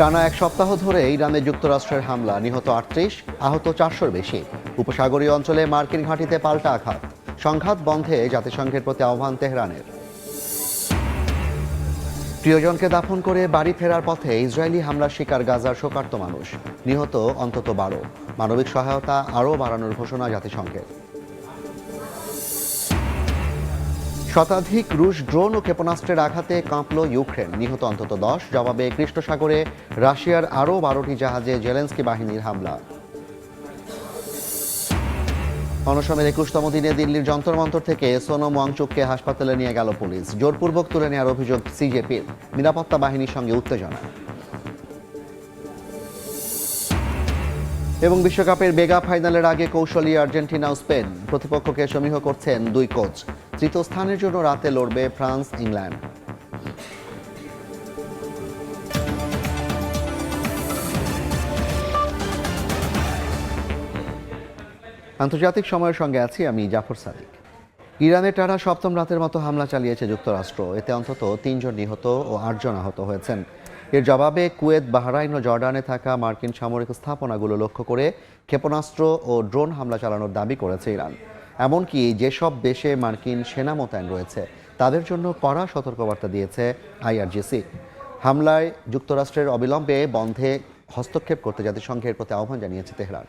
টানা এক সপ্তাহ ধরে ইরানে যুক্তরাষ্ট্রের হামলা, নিহত ৩৮, আহত ৪০০-র বেশি। উপসাগরীয় অঞ্চলে মার্কিন ঘাঁটিতে পাল্টা আঘাত। সংঘাত বন্ধে জাতিসংঘের প্রতি আহ্বান তেহরানের। প্রিয়জনকে দাফন করে বাড়ি ফেরার পথে ইসরায়েলি হামলার শিকার গাজার শোকার্ত মানুষ, নিহত অন্তত ১২। মানবিক সহায়তা আরও বাড়ানোর ঘোষণা জাতিসংঘের। শতাধিক রুশ ড্রোন ও ক্ষেপণাস্ত্রের আঘাতে কাঁপল ইউক্রেন, নিহত অন্তত ১০। জবাবে কৃষ্ণ সাগরে রাশিয়ার আরও ১২টি জাহাজে জেলেনস্কি বাহিনীর হামলা। অনশনের ২১তম দিনে দিল্লির যন্তর মন্তর থেকে সোনম ওয়াংচুককে হাসপাতালে নিয়ে গেল পুলিশ। জোরপূর্বক তুলে নেওয়ার অভিযোগ সিজেপির। নিরাপত্তা বাহিনীর সঙ্গে উত্তেজনা। এবং বিশ্বকাপের মেগা ফাইনালের আগে কৌশলী আর্জেন্টিনা ও স্পেন, প্রতিপক্ষকে সমীহ করছেন দুই কোচ। তৃতীয় স্থানের জন্য রাতে লড়বে ফ্রান্স ইংল্যান্ড। আন্তর্জাতিক সময়ের সঙ্গে আছি আমি জাফর সাদিক। ইরানের টানা সপ্তম রাতের মতো হামলা চালিয়েছে যুক্তরাষ্ট্র। এতে অন্তত ৩ জন নিহত ও ৮ জন আহত হয়েছেন। এর জবাবে কুয়েত, বাহরাইন ও জর্ডানে থাকা মার্কিন সামরিক স্থাপনাগুলো লক্ষ্য করে ক্ষেপণাস্ত্র ও ড্রোন হামলা চালানোর দাবি করেছে ইরান। এমনকি যেসব দেশে মার্কিন সেনা মোতায়েন রয়েছে তাদের জন্য কড়া সতর্কবার্তা দিয়েছে আইআরজিসি। হামলায় যুক্তরাষ্ট্রের অবিলম্বে বন্ধে হস্তক্ষেপ করতে জাতিসংঘের প্রতি আহ্বান জানিয়েছে তেহরান।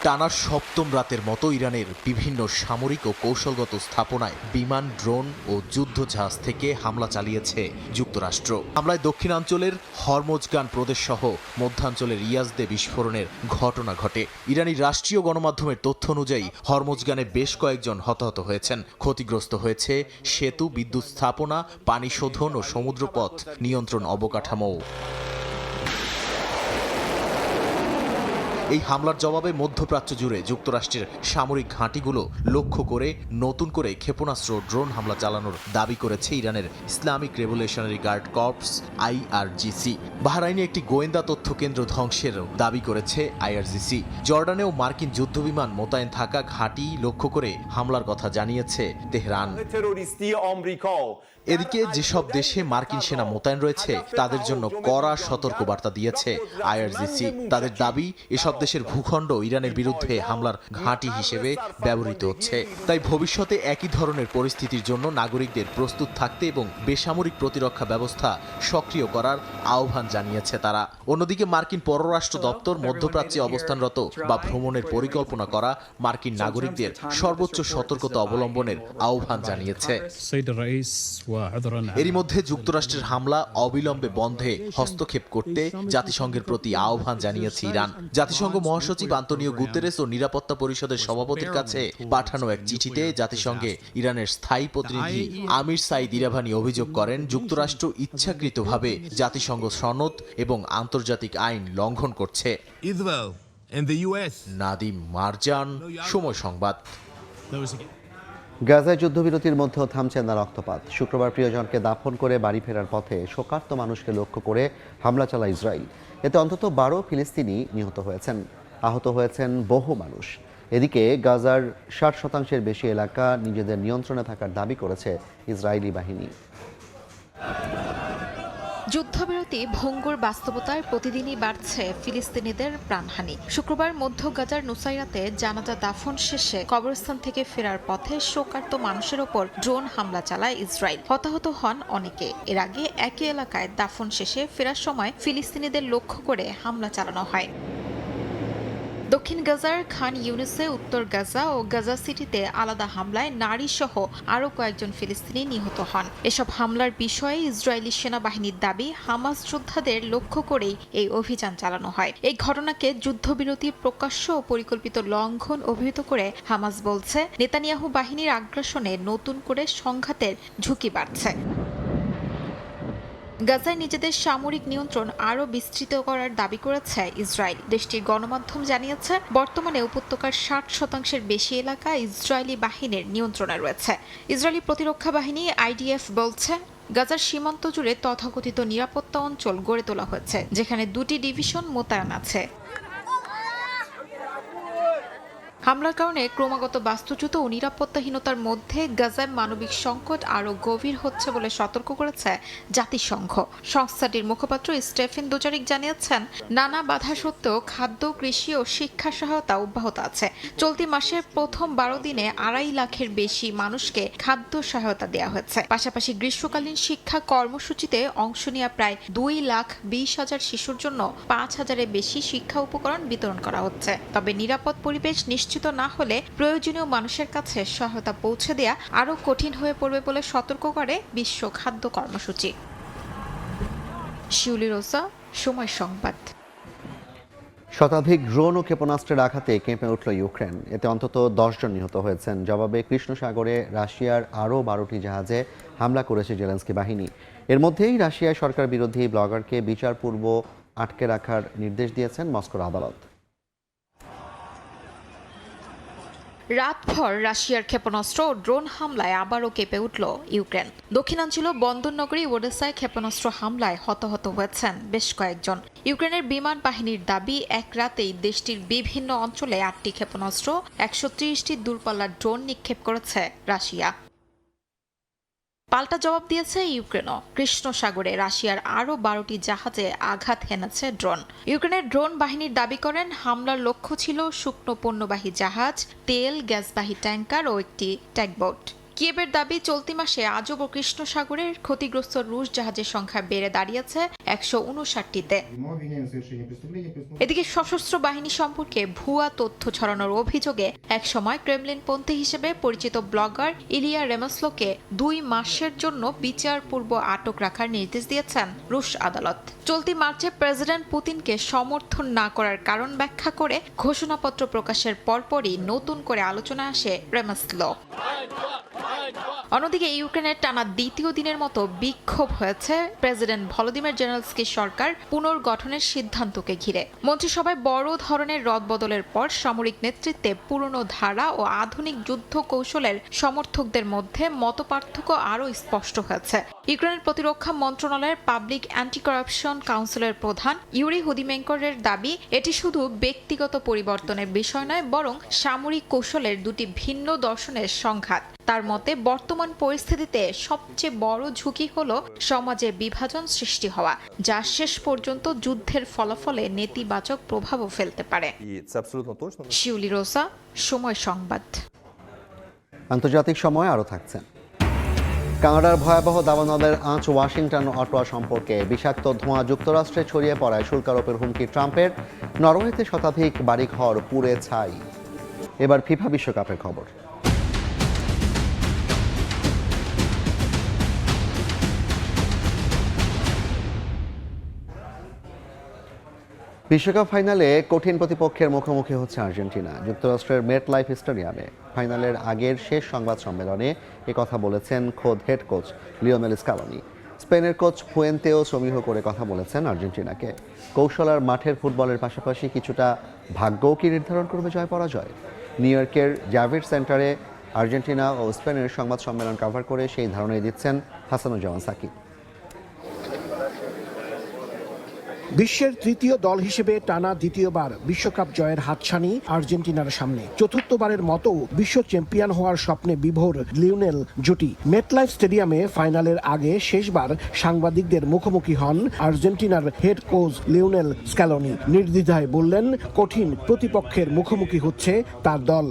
টানা সপ্তম রাতের মতো ইরানের বিভিন্ন সামরিক ও কৌশলগত স্থাপনায় বিমান, ড্রোন ও যুদ্ধজাহাজ থেকে হামলা চালিয়েছে যুক্তরাষ্ট্র। হামলায় দক্ষিণাঞ্চলের হরমোজগান প্রদেশ সহ মধ্যাঞ্চলের ইয়াজদে বিস্ফোরণের ঘটনা ঘটে। ইরানি রাষ্ট্রীয় গণমাধ্যমের তথ্য অনুযায়ী হরমোজগানে বেশ কয়েকজন হতাহত হয়েছেন। ক্ষতিগ্রস্ত হয়েছে সেতু, বিদ্যুৎ স্থাপনা, পানি শোধন ও সমুদ্রপথ নিয়ন্ত্রণ অবকাঠামো। এই হামলার জবাবে মধ্যপ্রাচ্য জুড়ে যুক্তরাষ্ট্রের সামরিক ঘাঁটিগুলো লক্ষ্য করে নতুন করে ক্ষেপণাস্ত্র, ড্রোন হামলা চালানোর দাবি করেছে ইরানের Islamic revolutionary guard corps IRGC. বাহরাইনে একটি গোয়েন্দা তথ্য কেন্দ্র ধ্বংসের দাবি করেছে আইআরজিসি। জর্ডানেও মার্কিন যুদ্ধবিমান মোতায়েন থাকা ঘাঁটি লক্ষ্য করে হামলার কথা জানিয়েছে তেহরান। এদিকে যেসব দেশে মার্কিন সেনা মোতায়েন রয়েছে তাদের জন্য কড়া সতর্কবার্তা দিয়েছে আইআরজিসি। তাদের দাবি, এসব দেশের ভূখণ্ড ইরানের বিরুদ্ধে হামলার ঘাঁটি হিসেবে ব্যবহৃত হচ্ছে। তাই ভবিষ্যতে একই ধরনের পরিস্থিতির জন্য নাগরিকদের প্রস্তুত থাকতে এবং বেসামরিক প্রতিরক্ষা ব্যবস্থা সক্রিয় করার আহ্বান জানিয়েছে তারা। অন্যদিকে মার্কিন পররাষ্ট্র দপ্তর মধ্যপ্রাচ্যে অবস্থানরত বা ভ্রমণের পরিকল্পনা করা মার্কিন নাগরিকদের সর্বোচ্চ সতর্কতা অবলম্বনের আহ্বান জানিয়েছে। এরই মধ্যে যুক্তরাষ্ট্রের হামলা অবিলম্বে বন্ধে হস্তক্ষেপ করতে জাতিসংঘের প্রতি আহ্বান জানিয়েছে ইরান। জাতিসংঘ মহাসচিব আন্তোনিও গুতেরেস ও নিরাপত্তা পরিষদের সভাপতির কাছে পাঠানো এক চিঠিতে জাতিসংঘে ইরানের স্থায়ী প্রতিনিধি আমির সাইদ ইরাভানি অভিযোগ করেন, যুক্তরাষ্ট্র ইচ্ছাকৃতভাবে জাতিসংঘ সনদ এবং আন্তর্জাতিক আইন লঙ্ঘন করছে। নাদিম মারজান, সময় সংবাদ। গাজায় যুদ্ধবিরতির মধ্যেও থামছে না রক্তপাত। শুক্রবার প্রিয়জনকে দাফন করে বাড়ি ফেরার পথে শোকার্ত মানুষকে লক্ষ্য করে হামলা চালায় ইসরায়েল। এতে অন্তত ১২ ফিলিস্তিনি নিহত হয়েছেন, আহত হয়েছেন বহু মানুষ। এদিকে গাজার ৬০% বেশি এলাকা নিজেদের নিয়ন্ত্রণে থাকার দাবি করেছে ইসরায়েলি বাহিনী। যুদ্ধবিরতি ভঙ্গুর বাস্তবতায় প্রতিদিনই বাড়ছে ফিলিস্তিনিদের প্রাণহানি। শুক্রবার মধ্য গাজার নুসাইরাতে জানাজা দাফন শেষে কবরস্থান থেকে ফেরার পথে শোকার্ত মানুষের ওপর ড্রোন হামলা চালায় ইসরায়েল। হতাহত হন অনেকে। এর আগে একই এলাকায় দাফন শেষে ফেরার সময় ফিলিস্তিনিদের লক্ষ্য করে হামলা চালানো হয়। দক্ষিণ গাজার খান ইউনিসে, উত্তর গাজা ও গাজা সিটিতে আলাদা হামলায় নারী সহ আরও কয়েকজন ফিলিস্তিনি নিহত হন। এসব হামলার বিষয়ে ইসরায়েলি সেনাবাহিনীর দাবি, হামাস যোদ্ধাদের লক্ষ্য করেই এই অভিযান চালানো হয়। এই ঘটনাকে যুদ্ধবিরতির প্রকাশ্য ও পরিকল্পিত লঙ্ঘন অভিহিত করে হামাস বলছে, নেতানিয়াহু বাহিনীর আগ্রাসনে নতুন করে সংঘাতের ঝুঁকি বাড়ছে। গাজায় নিজেদের সামরিক নিয়ন্ত্রণ আরও বিস্তৃত করার দাবি করেছে ইসরায়েল। দেশটির গণমাধ্যম জানিয়েছে, বর্তমানে উপত্যকার ৬০% বেশি এলাকা ইসরায়েলি বাহিনীর নিয়ন্ত্রণে রয়েছে। ইসরায়েলি প্রতিরক্ষা বাহিনী আইডিএফ বলছে, গাজার সীমান্ত জুড়ে তথাকথিত নিরাপত্তা অঞ্চল গড়ে তোলা হয়েছে, যেখানে 2টি ডিভিশন মোতায়েন আছে। হামলার কারণে ক্রমাগত বাস্তুচ্যুত ও নিরাপত্তাহীনতার মধ্যে গাজায় মানবিক সংকট আরও গভীর হচ্ছে বলে সতর্ক করেছে জাতিসংঘ। সংস্থাটির মুখপাত্র স্টেফেন দুজারিক জানিয়েছেন, নানা বাধা সত্ত্বেও খাদ্য, কৃষি ও শিক্ষা সহায়তা অব্যাহত আছে। চলতি মাসের প্রথম 12 দিনে 2.5 লাখের বেশি মানুষকে খাদ্য সহায়তা দেওয়া হয়েছে। পাশাপাশি গ্রীষ্মকালীন শিক্ষা কর্মসূচিতে অংশ নেওয়া প্রায় 2,20,000 শিশুর জন্য 5,000-এর বেশি শিক্ষা উপকরণ বিতরণ করা হচ্ছে। তবে নিরাপদ পরিবেশ নিশ্চিত না হলে প্রয়োজনীয় মানুষের কাছে সহায়তা পৌঁছে দেয়া আরও কঠিন হয়ে পড়বে বলে সতর্ক করে বিশ্ব খাদ্য কর্মসূচি। শিউলি রোসা, সময় সংবাদ। শতাধিক ড্রোন ও ক্ষেপণাস্ত্রের আঘাতে কেঁপে উঠল ইউক্রেন। এতে অন্তত 10 জন নিহত হয়েছেন। জবাবে কৃষ্ণ সাগরে রাশিয়ার আরও 12টি জাহাজে হামলা করেছে জেলেনস্কি বাহিনী। এর মধ্যেই রাশিয়ায় সরকার বিরোধী ব্লগারকে বিচারপূর্ব আটকে রাখার নির্দেশ দিয়েছেন মস্কোর আদালত। রাতভর রাশিয়ার ক্ষেপণাস্ত্র ও ড্রোন হামলায় আবারও কেঁপে উঠল ইউক্রেন। দক্ষিণাঞ্চল বন্দরনগরী ওডেসায় ক্ষেপণাস্ত্র হামলায় হতাহত হয়েছেন বেশ কয়েকজন। ইউক্রেনের বিমান বাহিনীর দাবি, এক রাতেই দেশটির বিভিন্ন অঞ্চলে 8টি ক্ষেপণাস্ত্র, 130টি দূরপাল্লার ড্রোন নিক্ষেপ করেছে রাশিয়া। পাল্টা জবাব দিয়েছে ইউক্রেনও। কৃষ্ণ সাগরে রাশিয়ার আরও 12টি জাহাজে আঘাত হেনেছে ড্রোন। ইউক্রেনের ড্রোন বাহিনীর দাবি করেন, হামলার লক্ষ্য ছিল শুকনো পণ্যবাহী জাহাজ, তেল, গ্যাসবাহী ট্যাঙ্কার ও একটি ট্যাগবোট। কিয়েভের দাবি, চলতি মাসে আজব ও কৃষ্ণ সাগরের ক্ষতিগ্রস্ত রুশ জাহাজের সংখ্যা বেড়ে দাঁড়িয়েছে 159টিতে। এদিকে সশস্ত্র বাহিনী সম্পর্কে ভুয়া তথ্য ছড়ানোর অভিযোগে একসময় ক্রেমলিনপন্থী হিসেবে পরিচিত ব্লগার ইলিয়া রেমাসলোকে 2 মাসের জন্য বিচারপূর্ব আটক রাখার নির্দেশ দিয়েছেন রুশ আদালত। চলতি মার্চে প্রেসিডেন্ট পুতিনকে সমর্থন না করার কারণ ব্যাখ্যা করে ঘোষণাপত্র প্রকাশের পরপরই নতুন করে আলোচনা আসে রেমাসলো। অন্যদিকে ইউক্রেনের টানা দ্বিতীয় দিনের মতো বিক্ষোভ হয়েছে প্রেসিডেন্ট ভলোদিমির জেলেনস্কির সরকার পুনর্গঠনের সিদ্ধান্তকে ঘিরে। মন্ত্রিসভায় বড় ধরনের রদবদলের পর সামরিক নেতৃত্বে পুরনো ধারা ও আধুনিক যুদ্ধ কৌশলের সমর্থকদের মধ্যে মতপার্থক্য আরও স্পষ্ট হয়েছে। ইউক্রেনের প্রতিরক্ষা মন্ত্রণালয়ের পাবলিক অ্যান্টি কারাপশন কাউন্সিলের প্রধান ইউরি হুদিমেঙ্করের দাবি, এটি শুধু ব্যক্তিগত পরিবর্তনের বিষয় নয়, বরং সামরিক কৌশলের দুটি ভিন্ন দর্শনের সংঘাত। তার মতে, বর্তমান পরিস্থিতিতে সবচেয়ে বড় ঝুঁকি হলো সমাজে বিভাজন সৃষ্টি হওয়া, যা শেষ পর্যন্ত যুদ্ধের ফলাফলে নেতিবাচক প্রভাবও ফেলতে পারে। শিউলি রোসা, সময় সংবাদ। আন্তর্জাতিক সময় আরও থাকছেন। কানাডার ভয়াবহ দাবানলের আঁচ ওয়াশিংটন ও অটোয়া সম্পর্কে। বিষাক্ত ধোঁয়া যুক্তরাষ্ট্রে ছড়িয়ে পড়ায় শুল্ক আরোপের হুমকি ট্রাম্পের। নরওয়েতে শতাধিক বাড়িঘর পুড়ে ছাই। এবার ফিফা বিশ্বকাপের খবর। বিশ্বকাপ ফাইনালে কঠিন প্রতিপক্ষের মুখোমুখি হচ্ছে আর্জেন্টিনা। যুক্তরাষ্ট্রের মেট লাইফ স্টেডিয়ামে ফাইনালের আগের শেষ সংবাদ সম্মেলনে কথা বলেছেন খোদ হেড কোচ লিওনেল স্ক্যালোনি। স্পেনের কোচ ফুয়েন্তেও সমীহ করে কথা বলেছেন আর্জেন্টিনাকে। কৌশল আর মাঠের ফুটবলের পাশাপাশি কিছুটা ভাগ্যও কি নির্ধারণ করবে জয় পরাজয়? নিউ ইয়র্কের জাভিড সেন্টারে আর্জেন্টিনা ও স্পেনের সংবাদ সম্মেলন কভার করে সেই ধারণাই দিচ্ছেন হাসানুজ্জামান সাকিব। বিশ্বের তৃতীয় দল হিসেবে টানা দ্বিতীয়বার বিশ্বকাপ জয়ের হাতছানি আর্জেন্টিনার সামনে। চতুর্থবারের মতো বিশ্ব চ্যাম্পিয়ন হওয়ার স্বপ্নে বিভোর লিওনেল জুটি মেটলাইফ স্টেডিয়ামে ফাইনালের আগে শেষবার সাংবাদিকদের মুখোমুখি হন আর্জেন্টিনার হেড কোচ লিওনেল স্ক্যালোনি। নির্দ্বিধায় বললেন, কঠিন প্রতিপক্ষের মুখোমুখি হচ্ছে তার দল।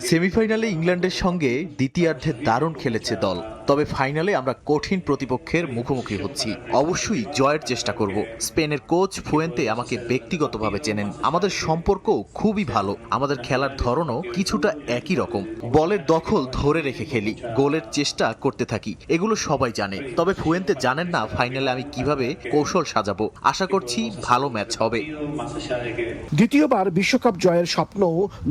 সেমিফাইনালে ইংল্যান্ডের সঙ্গে দ্বিতীয়ার্ধে দারুণ খেলেছে দল, তবে ফাইনালে আমরা কঠিন প্রতিপক্ষের মুখোমুখি হচ্ছি। অবশ্যই জয়ের চেষ্টা করব। স্পেনের কোচ ফুয়েন্তে আমাকে ব্যক্তিগতভাবে চেনেন। আমাদের সম্পর্ক খুবই ভালো। আমাদের খেলার ধরনও কিছুটা একই রকম। বলের দখল ধরে রেখে খেলি, গোলের চেষ্টা করতে থাকি, এগুলো সবাই জানে। তবে ফুয়েন্তে জানেন না ফাইনালে আমি কিভাবে কৌশল সাজাবো। আশা করছি ভালো ম্যাচ হবে। দ্বিতীয়বার বিশ্বকাপ জয়ের স্বপ্ন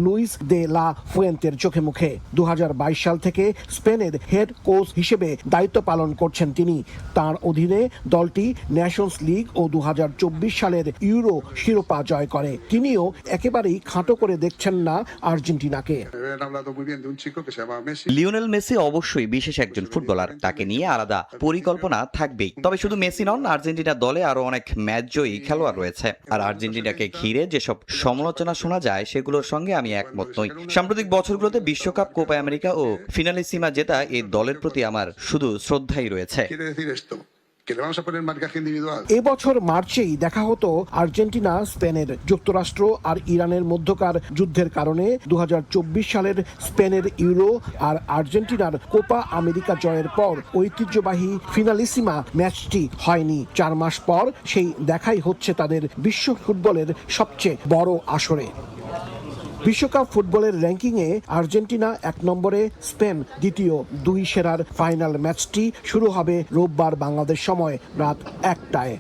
লুইস দে লা ফুয়েন্তের চোখে মুখে। 2022 সাল থেকে স্পেনের হেড কোচ হিসেবে দায়িত্ব পালন করছেন তিনি। তার অধীনে দলটি নেশনস লিগ ও 2024 সালের ইউরো শিরোপা জয় করে। তিনিও একেবারেই খাটো করে দেখছেন না আর্জেন্টিনাকে। লিওনেল মেসি অবশ্যই বিশেষ একজন ফুটবলার, তাকে নিয়ে আলাদা পরিকল্পনা থাকবেই। তবে শুধু মেসি নন, আর্জেন্টিনা দলে আরো অনেক ম্যাচ জয়ী খেলোয়াড় রয়েছে। আর আর্জেন্টিনাকে ঘিরে যেসব সমালোচনা শোনা যায় সেগুলোর সঙ্গে আমি একমত নই। সাম্প্রতিক বছরগুলোতে বিশ্বকাপ, কোপা আমেরিকা ও ফিনালিসিমা জেতা এই দলের প্রতি আমার শুধু শ্রদ্ধাই রয়েছে। এবছর মার্চেই দেখা হতো আর্জেন্টিনা স্পেনের। যুক্তরাষ্ট্র আর ইরানের মধ্যকার যুদ্ধের কারণে 2024 সালের স্পেনের ইউরো আর আর্জেন্টিনার কোপা আমেরিকা জয়ের পর ঐতিহ্যবাহী ফিনালিসিমা ম্যাচটি হয়নি। 4 মাস পর সেই দেখাই হচ্ছে তাদের বিশ্ব ফুটবলের সবচেয়ে বড় আসরে। বিশ্বকাপ ফুটবলের র্যাঙ্কিংয়ে আর্জেন্টিনা 1 নম্বরে, স্পেন দ্বিতীয়। 2 সেরার ফাইনাল ম্যাচটি শুরু হবে রোববার বাংলাদেশ সময় রাত 1টায়।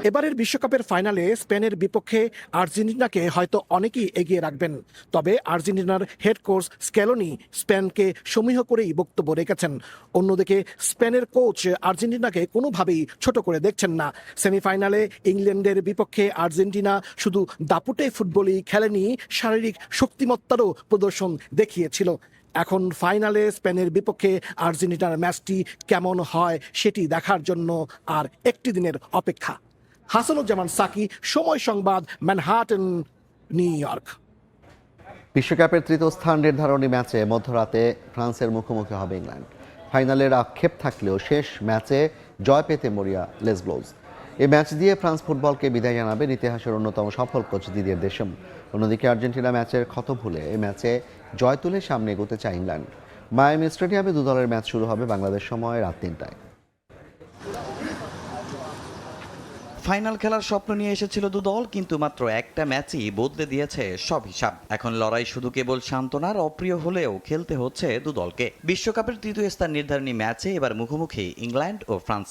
এবারের বিশ্বকাপের ফাইনালে স্পেনের বিপক্ষে আর্জেন্টিনাকে হয়তো অনেকেই এগিয়ে রাখবেন। তবে আর্জেন্টিনার হেড কোচ স্ক্যালোনি স্পেনকে সমীহ করেই বক্তব্য রেখেছেন। অন্যদিকে স্পেনের কোচ আর্জেন্টিনাকে কোনোভাবেই ছোট করে দেখছেন না। সেমিফাইনালে ইংল্যান্ডের বিপক্ষে আর্জেন্টিনা শুধু দাপুটে ফুটবলই খেলেনি, শারীরিক শক্তিমত্তারও প্রদর্শন দেখিয়েছিল। এখন ফাইনালে স্পেনের বিপক্ষে আর্জেন্টিনার ম্যাচটি কেমন হয় সেটি দেখার জন্য আর একটি দিনের অপেক্ষা। হাসানুজ্জামান সাকি, সময় সংবাদ, ম্যানহাটন, নিউ ইয়র্ক। বিশ্বকাপের তৃতীয় স্থান নির্ধারণী ম্যাচে মধ্যরাতে ফ্রান্সের মুখোমুখি হবে ইংল্যান্ড। ফাইনালের আক্ষেপ থাকলেও শেষ ম্যাচে জয় পেতে মরিয়া লেস ব্লুজ। এই ম্যাচ দিয়ে ফ্রান্স ফুটবলকে বিদায় জানাবেন ইতিহাসের অন্যতম সফল কোচ দিদিয়ের দেশম। অন্যদিকে আর্জেন্টিনা ম্যাচের ক্ষত ভুলে এই ম্যাচে জয় তুলে সামনে এগোতে চায় ইংল্যান্ড। মায়ামি স্টেডিয়ামে 2 দলের ম্যাচ শুরু হবে বাংলাদেশ সময় রাত 3টায়। ফাইনাল খেলার স্বপ্ন নিয়ে এসেছিল 2 দল, কিন্তু মাত্র একটা ম্যাচই বদলে দিয়েছে সব হিসাব। এখন লড়াই শুধু কেবল সান্ত্বনার। অপ্রিয় হলেও খেলতে হচ্ছে 2 দলকে। বিশ্বকাপের তৃতীয় স্থান নির্ধারণী ম্যাচে এবার মুখোমুখি ইংল্যান্ড ও ফ্রান্স।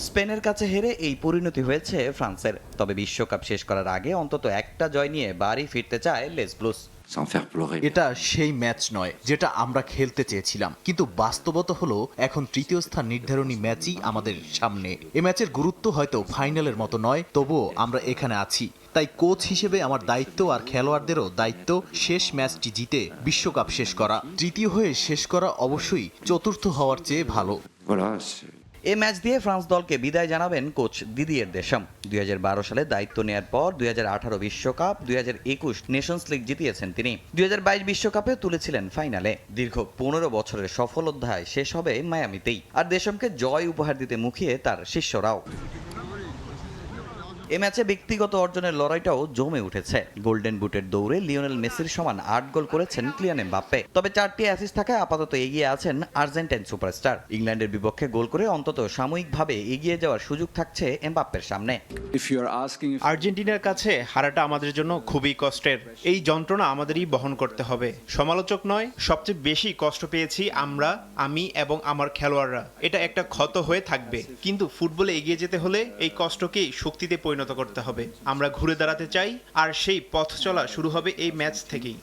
স্পেনের কাছে হেরে এই পরিণতি হয়েছে ফ্রান্সের। তবে বিশ্বকাপ শেষ করার আগে অন্তত একটা জয় নিয়ে বাড়ি ফিরতে চায় লেস ব্লুজ। এটা সেই ম্যাচ নয় যেটা আমরা খেলতে চেয়েছিলাম, কিন্তু বাস্তবতা হলো এখন তৃতীয় স্থান নির্ধারণী ম্যাচই আমাদের সামনে। এ ম্যাচের গুরুত্ব হয়তো ফাইনালের মতো নয়, তবুও আমরা এখানে আছি। তাই কোচ হিসেবে আমার দায়িত্ব আর খেলোয়াড়দেরও দায়িত্ব শেষ ম্যাচটি জিতে বিশ্বকাপ শেষ করা। তৃতীয় হয়ে শেষ করা অবশ্যই চতুর্থ হওয়ার চেয়ে ভালো। এ ম্যাচ দিয়ে ফ্রান্স দলকে বিদায় জানাবেন কোচ দিদিয়ের দেশম। 2012 সালে দায়িত্ব নেয়ার পর 2018 বিশ্বকাপ, 2021 নেশনস লিগ জিতিয়েছেন তিনি। 2022 বিশ্বকাপে তুলেছিলেন ফাইনালে। দীর্ঘ 15 বছরের সফল অধ্যায় শেষ হবে মায়ামিতেই। আর দেশমকে জয় উপহার দিতে মুখিয়ে তার শিষ্যরাও। এ ম্যাচে ব্যক্তিগত অর্জনের লড়াইটাও জমে উঠেছে। গোল্ডেন বুটের দৌড়ে লিওনেল মেসির সমান 8 গোল করেছেন কিলিয়ান এমবাপ্পে। তবে 4টি অ্যাসিস্ট থাকায় আপাতত এগিয়ে আছেন আর্জেন্টাইন সুপারস্টার। ইংল্যান্ডের বিপক্ষে গোল করে অন্তত সাময়িকভাবে এগিয়ে যাওয়ার সুযোগ থাকছে এমবাপ্পের সামনে। আর্জেন্টিনার কাছে হারাটা আমাদের জন্য খুবই কষ্টের। এই যন্ত্রণা আমাদেরই বহন করতে হবে। সমালোচক নয়, সবচেয়ে বেশি কষ্ট পেয়েছি আমি এবং আমার খেলোয়াড়রা। এটা একটা ক্ষত হয়ে থাকবে, কিন্তু ফুটবলে এগিয়ে যেতে হলে এই কষ্টকেই শক্তিতে পরিণত করতে হবে। আমরা ঘুরে দাঁড়াতে চাই, আর সেই পথ চলা শুরু হবে এই ম্যাচ থেকেই।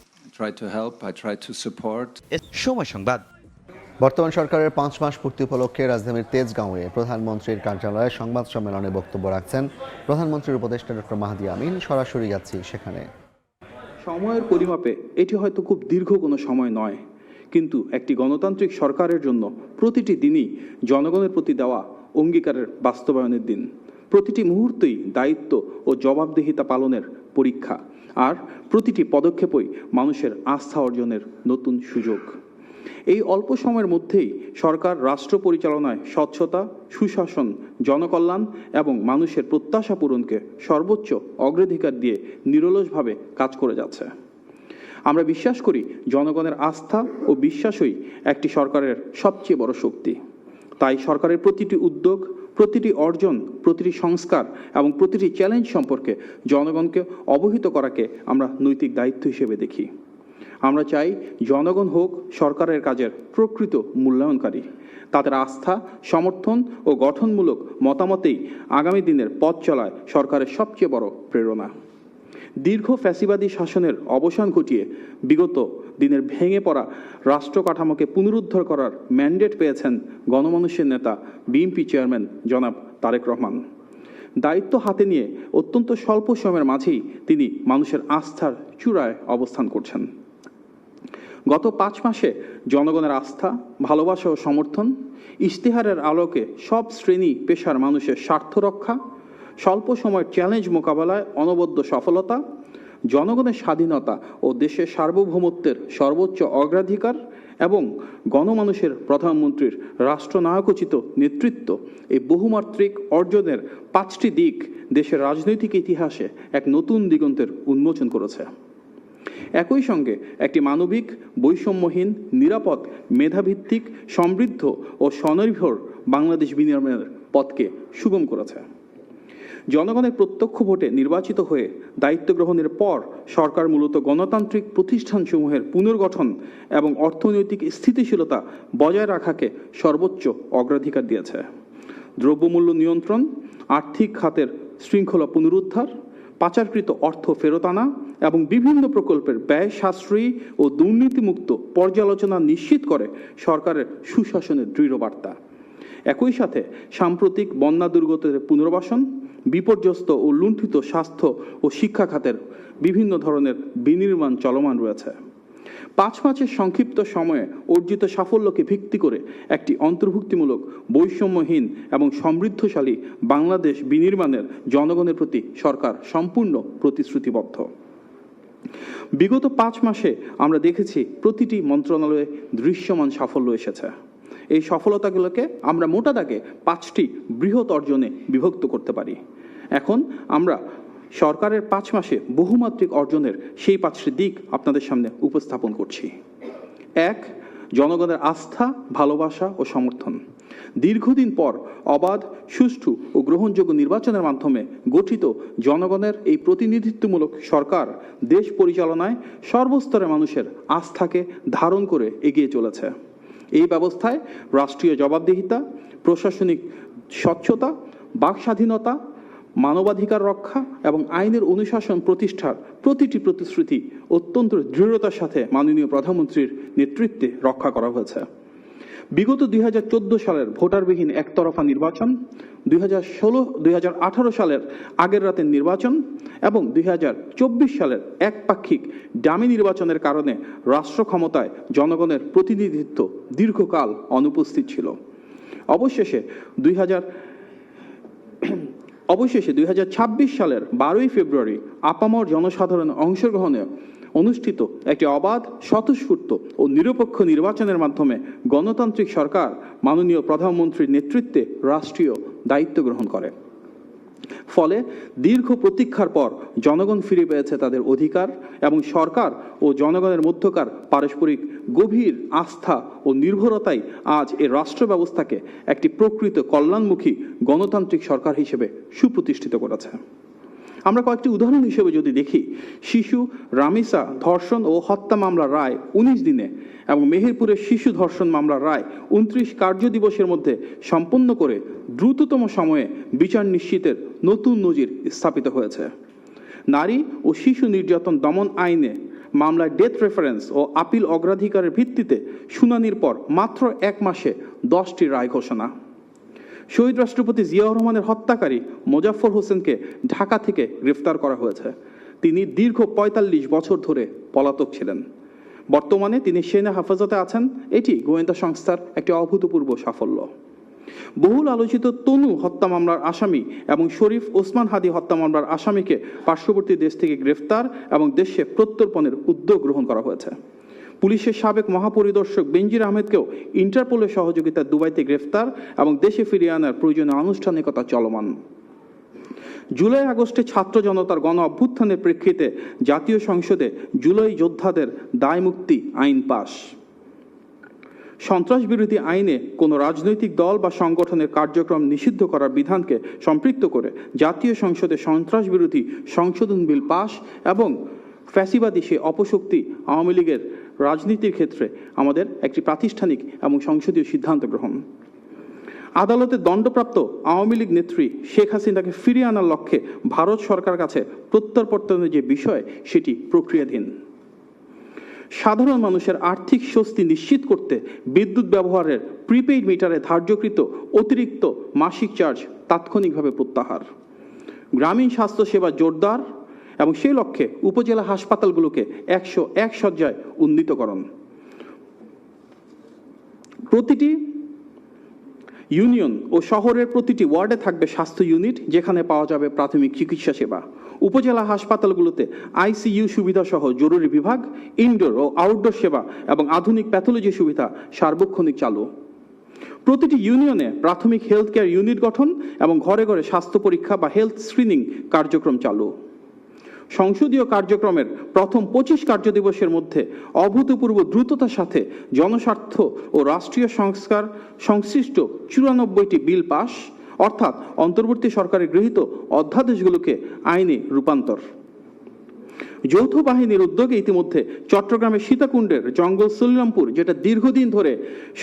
সময় সংবাদ। বর্তমান সরকারের 5 মাস পূর্তি উপলক্ষে রাজধানীর তেজগাঁওয়ে প্রধানমন্ত্রীর কার্যালয়ে সংবাদ সম্মেলনে বক্তব্য রাখছেন প্রধানমন্ত্রীর উপদেষ্টা ডক্টর মাহদি আমিন। সরাসরি যাচ্ছি সেখানে। সময়ের পরিমাপে এটি হয়তো খুব দীর্ঘ কোনো সময় নয়, কিন্তু একটি গণতান্ত্রিক সরকারের জন্য প্রতিটি দিনই জনগণের প্রতি দেওয়া অঙ্গীকারের বাস্তবায়নের দিন। প্রতিটি মুহূর্তেই দায়িত্ব ও জবাবদিহিতা পালনের পরীক্ষা, আর প্রতিটি পদক্ষেপই মানুষের আস্থা অর্জনের নতুন সুযোগ। এই অল্প সময়ের মধ্যেই সরকার রাষ্ট্র পরিচালনায় স্বচ্ছতা, সুশাসন, জনকল্যাণ এবং মানুষের প্রত্যাশা পূরণকে সর্বোচ্চ অগ্রাধিকার দিয়ে নিরলসভাবে কাজ করে যাচ্ছে। আমরা বিশ্বাস করি জনগণের আস্থা ও বিশ্বাসই একটি সরকারের সবচেয়ে বড় শক্তি। তাই সরকারের প্রতিটি উদ্যোগ, প্রতিটি অর্জন, প্রতিটি সংস্কার এবং প্রতিটি চ্যালেঞ্জ সম্পর্কে জনগণকে অবহিত করাকে আমরা নৈতিক দায়িত্ব হিসেবে দেখি। আমরা চাই জনগণ হোক সরকারের কাজের প্রকৃত মূল্যায়নকারী। তাদের আস্থা, সমর্থন ও গঠনমূলক মতামতেই আগামী দিনের পথ চলায় সরকারের সবচেয়ে বড় প্রেরণা। দীর্ঘ ফ্যাসিবাদী শাসনের অবসান ঘটিয়ে বিগত দিনের ভেঙে পড়া রাষ্ট্র কাঠামোকে পুনরুদ্ধার করার ম্যান্ডেট পেয়েছেন গণমানুষের নেতা বিএনপি চেয়ারম্যান জনাব তারেক রহমান। দায়িত্ব হাতে নিয়ে অত্যন্ত স্বল্প সময়ের মাঝেই তিনি মানুষের আস্থার চূড়ায় অবস্থান করছেন। গত 5 মাসে জনগণের আস্থা, ভালোবাসা ও সমর্থন, ইশতেহারের আলোকে সব শ্রেণী পেশার মানুষের স্বার্থ রক্ষা, স্বল্প সময়ের চ্যালেঞ্জ মোকাবেলায় অনবদ্য সফলতা, জনগণের স্বাধীনতা ও দেশের সার্বভৌমত্বের সর্বোচ্চ অগ্রাধিকার এবং গণমানুষের প্রধানমন্ত্রীর রাষ্ট্রনায়কোচিত নেতৃত্ব, এই বহুমাত্রিক অর্জনের 5টি দিক দেশের রাজনৈতিক ইতিহাসে এক নতুন দিগন্তের উন্মোচন করেছে। একই সঙ্গে একটি মানবিক, বৈষম্যহীন, নিরাপদ, মেধাভিত্তিক, সমৃদ্ধ ও স্বনির্ভর বাংলাদেশ বিনির্মাণের পথকে সুগম করেছে। জনগণের প্রত্যক্ষ ভোটে নির্বাচিত হয়ে দায়িত্ব গ্রহণের পর সরকার মূলত গণতান্ত্রিক প্রতিষ্ঠানসমূহের পুনর্গঠন এবং অর্থনৈতিক স্থিতিশীলতা বজায় রাখাকে সর্বোচ্চ অগ্রাধিকার দিয়েছে। দ্রব্যমূল্য নিয়ন্ত্রণ, আর্থিক খাতের শৃঙ্খলা পুনরুদ্ধার, পাচারকৃত অর্থ ফেরত আনা এবং বিভিন্ন প্রকল্পের ব্যয় সাশ্রয়ী ও দুর্নীতিমুক্ত পর্যালোচনা নিশ্চিত করে সরকারের সুশাসনের দৃঢ় বার্তা। একই সাথে সাম্প্রতিক বন্যা দুর্গতদের পুনর্বাসন, বিপর্যস্ত ও লুণ্ঠিত স্বাস্থ্য ও শিক্ষা খাতের বিভিন্ন ধরনের বিনির্মাণ চলমান রয়েছে। 5 মাসের সংক্ষিপ্ত সময়ে অর্জিত সাফল্যকে ভিত্তি করে একটি অন্তর্ভুক্তিমূলক, বৈষম্যহীন এবং সমৃদ্ধশালী বাংলাদেশ বিনির্মাণের জনগণের প্রতি সরকার সম্পূর্ণ প্রতিশ্রুতিবদ্ধ। বিগত 5 মাসে আমরা দেখেছি প্রতিটি মন্ত্রণালয়ে দৃশ্যমান সাফল্য এসেছে। এই সফলতাগুলোকে আমরা মোটা দাগে 5টি বৃহৎ অর্জনে বিভক্ত করতে পারি। এখন আমরা সরকারের 5 মাসে বহুমাত্রিক অর্জনের সেই 5টি দিক আপনাদের সামনে উপস্থাপন করছি। 1. জনগণের আস্থা, ভালোবাসা ও সমর্থন। দীর্ঘদিন পর অবাধ, সুষ্ঠু ও গ্রহণযোগ্য নির্বাচনের মাধ্যমে গঠিত জনগণের এই প্রতিনিধিত্বমূলক সরকার দেশ পরিচালনায় সর্বস্তরের মানুষের আস্থাকে ধারণ করে এগিয়ে চলেছে। এই ব্যবস্থায় রাষ্ট্রীয় জবাবদিহিতা, প্রশাসনিক স্বচ্ছতা, বাক স্বাধীনতা, মানবাধিকার রক্ষা এবং আইনের অনুশাসন প্রতিষ্ঠার প্রতিটি প্রতিশ্রুতি অত্যন্ত দৃঢ়তার সাথে মাননীয় প্রধানমন্ত্রীর নেতৃত্বে রক্ষা করা হয়েছে। বিগত 2014 সালের ভোটারবিহীন একতরফা নির্বাচন, 2018 সালের আগের রাতের নির্বাচন এবং 2024 সালের একপাক্ষিক ডামি নির্বাচনের কারণে রাষ্ট্র ক্ষমতায় জনগণের প্রতিনিধিত্ব দীর্ঘকাল অনুপস্থিত ছিল। অবশেষে 2026 সালের 12 ফেব্রুয়ারি আপামর জনসাধারণ অংশগ্রহণে অনুষ্ঠিত একটি অবাধ, স্বতঃস্ফূর্ত ও নিরপেক্ষ নির্বাচনের মাধ্যমে গণতান্ত্রিক সরকার মাননীয় প্রধানমন্ত্রীর নেতৃত্বে রাষ্ট্রীয় দায়িত্ব গ্রহণ করে। ফলে দীর্ঘ প্রতীক্ষার পর জনগণ ফিরে পেয়েছে তাদের অধিকার এবং সরকার ও জনগণের মধ্যকার পারস্পরিক গভীর আস্থা ও নির্ভরতাই আজ এই রাষ্ট্র ব্যবস্থাকে একটি প্রকৃত কল্যাণমুখী গণতান্ত্রিক সরকার হিসেবে সুপ্রতিষ্ঠিত করেছে। আমরা কয়েকটি উদাহরণ হিসেবে যদি দেখি, শিশু রামিসা ধর্ষণ ও হত্যা মামলার রায় 19 দিনে এবং মেহেরপুরের শিশু ধর্ষণ মামলার রায় 29 কার্য দিবসের মধ্যে সম্পন্ন করে দ্রুততম সময়ে বিচার নিশ্চিতের নতুন নজির স্থাপিত হয়েছে। নারী ও শিশু নির্যাতন দমন আইনে মামলায় ডেথ রেফারেন্স ও আপিল অগ্রাধিকারের ভিত্তিতে শুনানির পর মাত্র 1 মাসে 10টি রায় ঘোষণা। শহীদ রাষ্ট্রপতি জিয়াউর রহমানের হত্যাকারী মোজাফফর হোসেনকে ঢাকা থেকে গ্রেফতার করা হয়েছে। তিনি দীর্ঘ 45 বছর ধরে পলাতক ছিলেন। বর্তমানে তিনি সেনা হেফাজতে আছেন। এটি গোয়েন্দা সংস্থার একটি অভূতপূর্ব সাফল্য। বহুল আলোচিত তনু হত্যা মামলার আসামি এবং শরীফ ওসমান হাদি হত্যা মামলার আসামিকে পার্শ্ববর্তী দেশ থেকে গ্রেফতার এবং দেশে প্রত্যর্পণের উদ্যোগ গ্রহণ করা হয়েছে। পুলিশের সাবেক মহাপরিদর্শক বেনজির আহমেদকেও ইন্টারপোলের সহযোগিতায় দুবাইতে গ্রেফতার এবং দেশে ফিরিয়ে আনার প্রয়োজনীয় আনুষ্ঠানিকতা চলমান। জুলাই আগস্টে ছাত্র জনতার গণ অভ্যুত্থানের প্রেক্ষিতে জাতীয় সংসদে জুলাই যোদ্ধাদের দায় মুক্তি আইন পাস। সন্ত্রাস বিরোধী আইনে কোনো রাজনৈতিক দল বা সংগঠনের কার্যক্রম নিষিদ্ধ করার বিধানকে সম্পৃক্ত করে জাতীয় সংসদে সন্ত্রাস বিরোধী সংশোধন বিল পাস এবং ফ্যাসিবাদী সে অপশক্তি আওয়ামী লীগের রাজনীতির ক্ষেত্রে আমাদের একটি প্রাতিষ্ঠানিক এবং সংসদীয় সিদ্ধান্ত গ্রহণ। আদালতে দণ্ডপ্রাপ্ত আওয়ামী লীগ নেত্রী শেখ হাসিনাকে ফিরিয়ে আনার লক্ষ্যে ভারত সরকার কাছে প্রত্যর্পণের যে বিষয় সেটি প্রক্রিয়াধীন। সাধারণ মানুষের আর্থিক স্বস্তি নিশ্চিত করতে বিদ্যুৎ ব্যবহারের প্রিপেইড মিটারে ধার্যকৃত অতিরিক্ত মাসিক চার্জ তাৎক্ষণিকভাবে প্রত্যাহার, গ্রামীণ স্বাস্থ্যসেবা জোরদার এবং সেই লক্ষ্যে উপজেলা হাসপাতালগুলোকে 101 শয্যায় উন্নীতকরণ, প্রতিটি ইউনিয়ন ও শহরের প্রতিটি ওয়ার্ডে থাকবে স্বাস্থ্য ইউনিট যেখানে পাওয়া যাবে প্রাথমিক চিকিৎসা সেবা, উপজেলা হাসপাতালগুলোতে আইসিইউ সুবিধা সহ জরুরি বিভাগ, ইনডোর ও আউটডোর সেবা এবং আধুনিক প্যাথোলজি সুবিধা সার্বক্ষণিক চালু, প্রতিটি ইউনিয়নে প্রাথমিক হেলথ কেয়ার ইউনিট গঠন এবং ঘরে ঘরে স্বাস্থ্য পরীক্ষা বা হেলথ স্ক্রিনিং কার্যক্রম চালু। সংসদীয় কার্যক্রমের প্রথম 25 কার্যদিবসের মধ্যে অভূতপূর্ব দ্রুততার সাথে জনস্বার্থ ও রাষ্ট্রীয় সংস্কার সংশ্লিষ্ট 94টি বিল পাস, অর্থাৎ অন্তর্বর্তী সরকারের গৃহীত অধ্যাদেশগুলোকে আইনে রূপান্তর। যৌথ বাহিনীর উদ্যোগে ইতিমধ্যে চট্টগ্রামের সীতাকুণ্ডের জঙ্গল সলিরামপুর, যেটা দীর্ঘদিন ধরে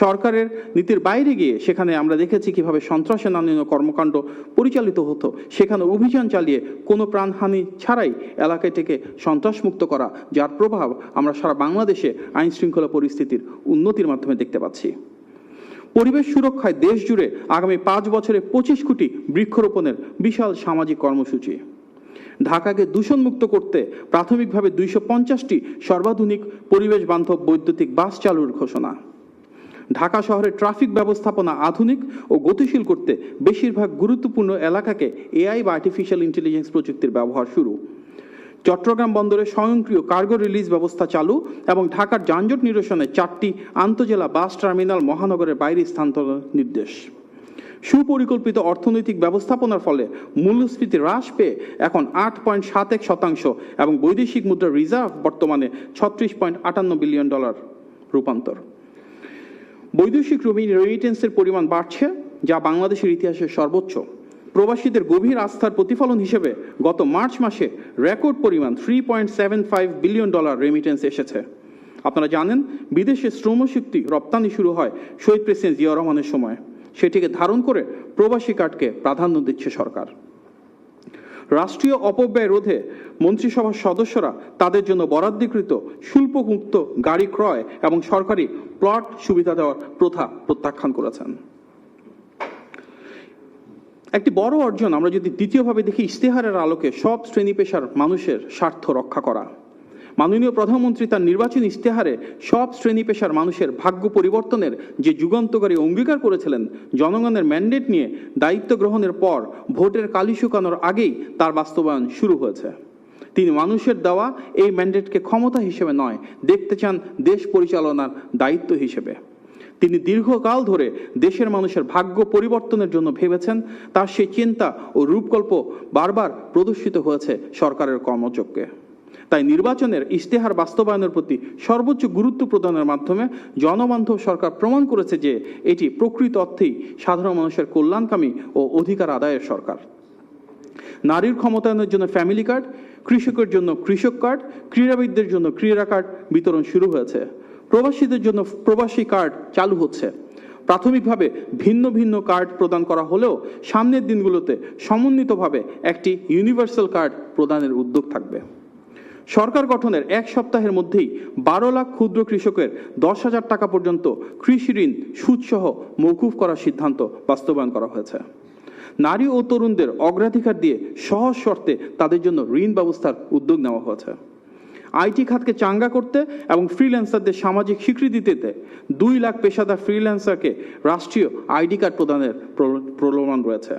সরকারের নীতির বাইরে গিয়ে সেখানে আমরা দেখেছি কিভাবে সন্ত্রাসের নানান কর্মকাণ্ড পরিচালিত হতো, সেখানে অভিযান চালিয়ে কোনো প্রাণহানি ছাড়াই এলাকাটিকে সন্ত্রাসমুক্ত করা, যার প্রভাব আমরা সারা বাংলাদেশে আইন শৃঙ্খলা পরিস্থিতির উন্নতির মাধ্যমে দেখতে পাচ্ছি। পরিবেশ সুরক্ষায় দেশ জুড়ে আগামী 5 বছরে 25 কোটি বৃক্ষরোপণের বিশাল সামাজিক কর্মসূচি। ঢাকাকে দূষণমুক্ত করতে প্রাথমিকভাবে 250টি সর্বাধুনিক পরিবেশ বান্ধব বৈদ্যুতিক বাস চালুর ঘোষণা। ঢাকা শহরের ট্রাফিক ব্যবস্থাপনা আধুনিক ও গতিশীল করতে বেশিরভাগ গুরুত্বপূর্ণ এলাকাকে এআই বা আর্টিফিশিয়াল ইন্টেলিজেন্স প্রযুক্তির ব্যবহার শুরু। চট্টগ্রাম বন্দরে স্বয়ংক্রিয় কার্গো রিলিজ ব্যবস্থা চালু এবং ঢাকার যানজট নিরসনে 4টি আন্তজেলা বাস টার্মিনাল মহানগরের বাইরে স্থানান্তর নির্দেশ। সুপরিকল্পিত অর্থনৈতিক ব্যবস্থাপনার ফলে মূল্যস্ফীতি হ্রাস পেয়ে এখন 8.71% এবং বৈদেশিক মুদ্রার রিজার্ভ বর্তমানে $36.58 বিলিয়ন রূপান্তর। বৈদেশিক রেমিটেন্সের পরিমাণ বাড়ছে, যা বাংলাদেশের ইতিহাসে সর্বোচ্চ। প্রবাসীদের গভীর আস্থার প্রতিফলন হিসেবে গত মার্চ মাসে রেকর্ড পরিমাণ $3.75 বিলিয়ন রেমিটেন্স এসেছে। আপনারা জানেন, বিদেশে শ্রমশক্তি রপ্তানি শুরু হয় শহীদ প্রেসিডেন্ট জিয়াউর রহমানের সময়। সেটিকে ধারণ করে প্রবাসী কার্ডকে প্রাধান্য দিচ্ছে সরকার। রাষ্ট্রীয় অপব্যয় রোধে মন্ত্রিসভার সদস্যরা তাদের জন্য বরাদ্দকৃত শুল্কমুক্ত গাড়ি ক্রয় এবং সরকারি প্লট সুবিধা দেওয়ার প্রথা প্রত্যাখ্যান করেছেন। একটি বড় অর্জন আমরা যদি দ্বিতীয়ভাবে দেখি, ইশতেহারের আলোকে সব শ্রেণী পেশার মানুষের স্বার্থ রক্ষা করা। মাননীয় প্রধানমন্ত্রী তার নির্বাচনী ইশতেহারে সব শ্রেণী পেশার মানুষের ভাগ্য পরিবর্তনের যে যুগান্তকারী অঙ্গীকার করেছিলেন, জনগণের ম্যান্ডেট নিয়ে দায়িত্ব গ্রহণের পর ভোটের কালি শুকানোর আগেই তার বাস্তবায়ন শুরু হয়েছে। তিনি মানুষের দেওয়া এই ম্যান্ডেটকে ক্ষমতা হিসেবে নয়, দেখতে চান দেশ পরিচালনার দায়িত্ব হিসেবে। তিনি দীর্ঘকাল ধরে দেশের মানুষের ভাগ্য পরিবর্তনের জন্য ভেবেছেন, তার সেই চিন্তা ও রূপকল্প বারবার প্রদর্শিত হয়েছে সরকারের কর্মযজ্ঞে। তাই নির্বাচনের ইশতেহার বাস্তবায়নের প্রতি সর্বোচ্চ গুরুত্ব প্রদানের মাধ্যমে জনবান্ধব সরকার প্রমাণ করেছে যে এটি প্রকৃত অর্থেই সাধারণ মানুষের কল্যাণকামী ও অধিকার আদায়ের সরকার। নারীর ক্ষমতায়নের জন্য ফ্যামিলি কার্ড, কৃষকের জন্য কৃষক কার্ড, ক্রীড়াবিদদের জন্য ক্রীড়া কার্ড বিতরণ শুরু হয়েছে। প্রবাসীদের জন্য প্রবাসী কার্ড চালু হচ্ছে। প্রাথমিকভাবে ভিন্ন ভিন্ন কার্ড প্রদান করা হলেও সামনের দিনগুলোতে সমন্বিতভাবে একটি ইউনিভার্সাল কার্ড প্রদানের উদ্যোগ থাকবে। সরকার গঠনের 1 সপ্তাহের মধ্যেই 12 লাখ ক্ষুদ্র কৃষকের 10,000 টাকা পর্যন্ত কৃষি ঋণ সুদসহ মওকুফ করার সিদ্ধান্ত বাস্তবায়ন করা হয়েছে। নারী ও তরুণদের অগ্রাধিকার দিয়ে সহজ শর্তে তাদের জন্য ঋণ ব্যবস্থার উদ্যোগ নেওয়া হয়েছে। আইটি খাতকে চাঙ্গা করতে এবং ফ্রিল্যান্সারদের সামাজিক স্বীকৃতি দিতে 2 লাখ পেশাদার ফ্রিল্যান্সারকে রাষ্ট্রীয় আইডি কার্ড প্রদানের প্রলোভন রয়েছে।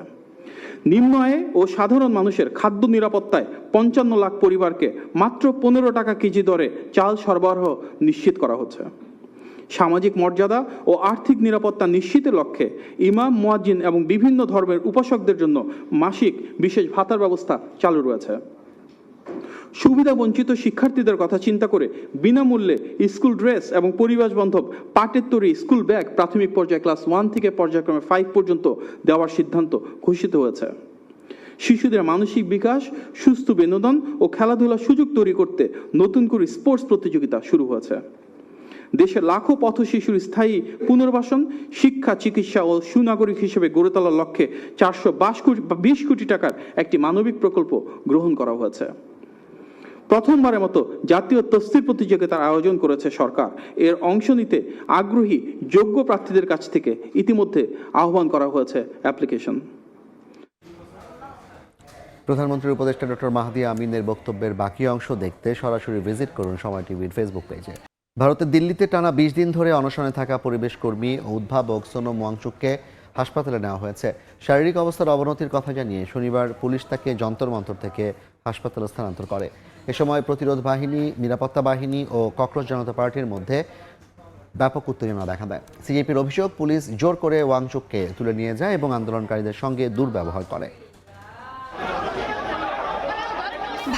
নিম্ন আয়ে ও সাধারণ মানুষের খাদ্য নিরাপত্তায় 55 লাখ পরিবারকে মাত্র 15 টাকা কেজি দরে চাল সরবরাহ নিশ্চিত করা হচ্ছে। সামাজিক মর্যাদা ও আর্থিক নিরাপত্তা নিশ্চিতের লক্ষ্যে ইমাম, মুয়াজ্জিন এবং বিভিন্ন ধর্মের উপাসকদের জন্য মাসিক বিশেষ ভাতার ব্যবস্থা চালু রয়েছে। সুবিধা বঞ্চিত শিক্ষার্থীদের কথা চিন্তা করে বিনামূল্যে স্কুল ড্রেস এবং পরিবেশ বান্ধব পাটের তৈরি স্কুল ব্যাগ প্রাথমিক পর্যায়ে ক্লাস 1 থেকে পর্যায়ক্রমে 5 পর্যন্ত দেওয়ার সিদ্ধান্ত ঘোষিত হয়েছে। শিশুদের মানসিক বিকাশ, সুস্থ বিনোদন ও খেলাধুলার সুযোগ তৈরি করতে নতুন করে স্পোর্টস প্রতিযোগিতা শুরু হয়েছে। দেশের লাখো পথ শিশুর স্থায়ী পুনর্বাসন, শিক্ষা, চিকিৎসা ও সুনাগরিক হিসেবে গড়ে তোলার লক্ষ্যে 420 কোটি টাকার একটি মানবিক প্রকল্প গ্রহণ করা হয়েছে। প্রথমবারের মতো জাতীয় তফসির প্রতিযোগিতার আয়োজন করেছে সরকার। এর অংশ নিতে আগ্রহী যোগ্য প্রার্থীদের কাছ থেকে ইতিমধ্যে আহ্বান করা হয়েছে অ্যাপ্লিকেশন। প্রধানমন্ত্রীর উপদেষ্টা ডক্টর মাহদি আমিনের বক্তব্যের বাকি অংশ দেখতে সরাসরি ভিজিট করুন সময় টিভির ফেসবুক পেজে। ভারতের দিল্লিতে টানা 20 দিন ধরে অনশনে থাকা পরিবেশ কর্মী ও উদ্ভাবক সোনম ওয়াংচুককে হাসপাতালে নেওয়া হয়েছে। শারীরিক অবস্থার অবনতির কথা জানিয়ে শনিবার পুলিশ তাকে যন্তর মন্তর থেকে হাসপাতালে স্থানান্তর করে। এ সময় প্রতিরোধ বাহিনী, নিরাপত্তা বাহিনী ও ককরোচ জনতা পার্টির মধ্যে ব্যাপক উত্তেজনা দেখা দেয়। সিজেপির অভিযোগ, পুলিশ জোর করে ওয়াংচুককে তুলে নিয়ে যায় এবং আন্দোলনকারীদের সঙ্গে দুর্ব্যবহার করে।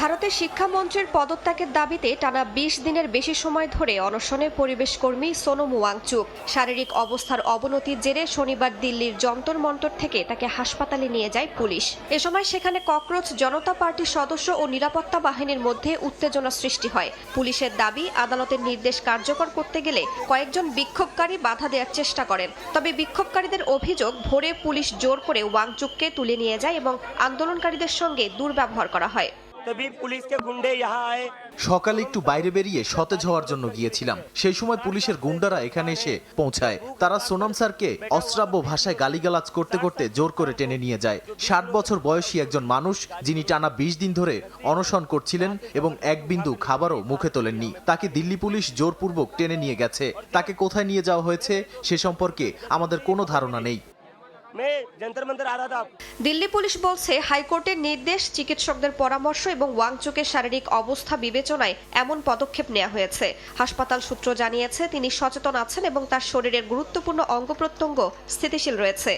ভারতের শিক্ষামন্ত্রীর পদত্যাগের দাবিতে টানা 20 দিনের বেশি সময় ধরে অনশনে পরিবেশ কর্মী সোনম ওয়াংচুক। শারীরিক অবস্থার অবনতির জেরে শনিবার দিল্লির যন্তর মন্তর থেকে তাকে হাসপাতালে নিয়ে যায় পুলিশ। এ সময় সেখানে ককরোচ জনতা পার্টির সদস্য ও নিরাপত্তা বাহিনীর মধ্যে উত্তেজনা সৃষ্টি হয়। পুলিশের দাবি, আদালতের নির্দেশ কার্যকর করতে গেলে কয়েকজন বিক্ষোভকারী বাধা দেওয়ার চেষ্টা করেন। তবে বিক্ষোভকারীদের অভিযোগ, ভোরে পুলিশ জোর করে ওয়াংচুককে তুলে নিয়ে যায় এবং আন্দোলনকারীদের সঙ্গে দুর্ব্যবহার করা হয়। সকালে একটু বাইরে বেরিয়ে সতেজ হওয়ার জন্য গিয়েছিলাম। সেই সময় পুলিশের গুন্ডারা এখানে এসে পৌঁছায়। তারা সোনম স্যারকে অশ্রাব্য ভাষায় গালিগালাজ করতে করতে জোর করে টেনে নিয়ে যায়। 60 বছর বয়সী একজন মানুষ, যিনি টানা 20 দিন ধরে অনশন করছিলেন এবং এক বিন্দু খাবারও মুখে তোলেননি, তাকে দিল্লি পুলিশ জোরপূর্বক টেনে নিয়ে গেছে। তাকে কোথায় নিয়ে যাওয়া হয়েছে সে সম্পর্কে আমাদের কোনো ধারণা নেই। দিল্লি পুলিশ বলছে, হাইকোর্টের নির্দেশ, চিকিৎসকদের পরামর্শ এবং ওয়াংচুকের শারীরিক অবস্থা বিবেচনায় এমন পদক্ষেপ নেওয়া হয়েছে। হাসপাতাল সূত্র জানিয়েছে তিনি সচেতন আছেন এবং তার শরীরের গুরুত্বপূর্ণ অঙ্গ প্রত্যঙ্গ স্থিতিশীল রয়েছে।